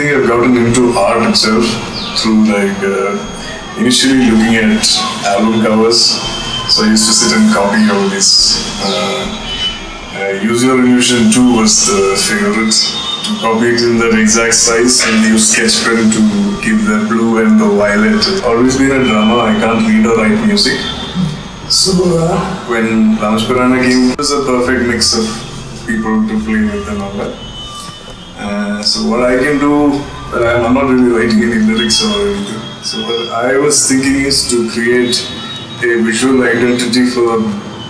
think I've gotten into art itself through initially looking at album covers. So I used to sit and copy all this. Use Your Illusion 2 was the favorite. To copy it in that exact size and use sketch pen to give the blue and the violet. Always been a drummer, I can't read or write music. So when Piranha came, it was a perfect mix of people to play with and all that. So what I can do, I'm not really writing any lyrics or anything. So what I was thinking is to create a visual identity for a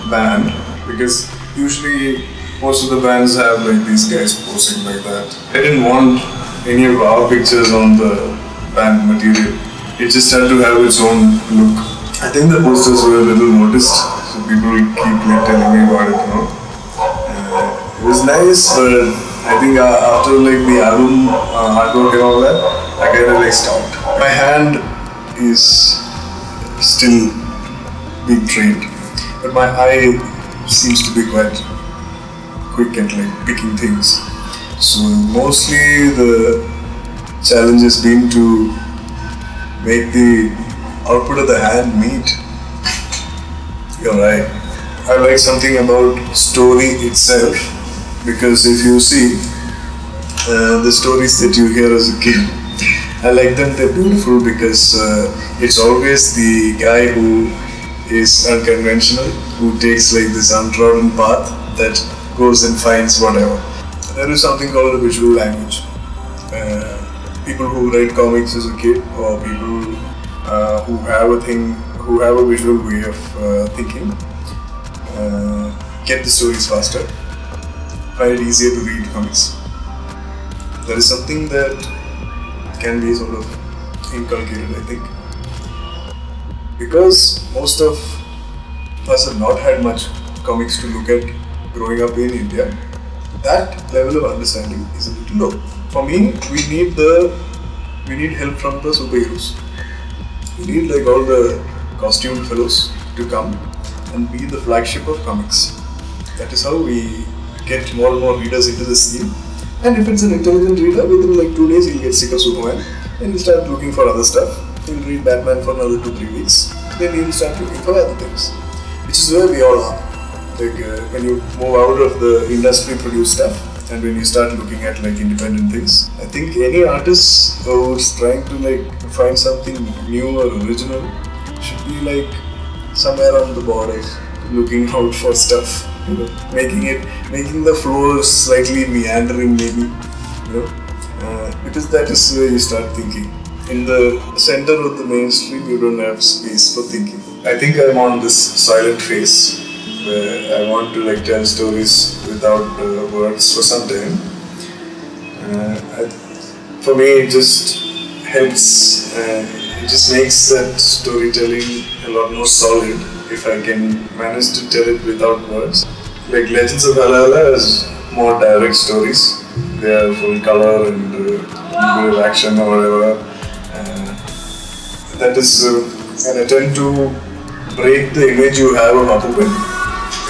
band, because usually most of the bands have like these guys posing like that. I didn't want any of our pictures on the band material. It just had to have its own look. I think the posters were a little noticed, so people keep telling me about it, you know. It was nice, but I think after like the album artwork and all that, I kind of like stopped. My hand is still being trained, but my eye seems to be quite quick and like picking things. So mostly the challenge has been to make the output of the hand meet. You're right. I like something about story itself, because if you see the stories that you hear as a kid, I like them. They're beautiful because it's always the guy who is unconventional, who takes like this untrodden path that goes and finds whatever. There is something called a visual language. People who write comics as a kid, or people who have a visual way of thinking, get the stories faster, find it easier to read comics. There is something that can be sort of inculcated, I think. Because most of us have not had much comics to look at growing up in India, that level of understanding is a little low. For me, we need help from the superheroes. We need like all the costumed fellows to come and be the flagship of comics. That is how we get more and more readers into the scene. And if it's an intelligent reader, within like 2 days he'll get sick of Superman and he'll start looking for other stuff. He'll read Batman for another 2-3 weeks. Then he'll start looking for other things. Which is where we all are. Like when you move out of the industry produced stuff and when you start looking at like independent things, I think any artist who's trying to like find something new or original should be like somewhere on the border, looking out for stuff, you know, making the flow slightly meandering maybe, you know, because that is where you start thinking. In the center of the mainstream, you don't have space for thinking. I think I'm on this silent phase where I want to like tell stories without words for some time. For me, it just helps. It just makes that storytelling a lot more solid if I can manage to tell it without words. Like Legends of Valhalla has more direct stories. They are full color and a bit of action or whatever. That is an attempt to break the image you have of Appupen.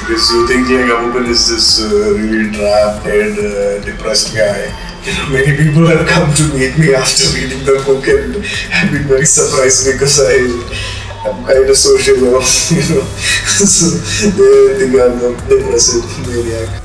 Because you think like Appupen is this really drab, dead, depressed guy. You know, many people have come to meet me after reading the book and have been very surprised because I'm kind of sociable, you know. So they think I'm a depressive maniac.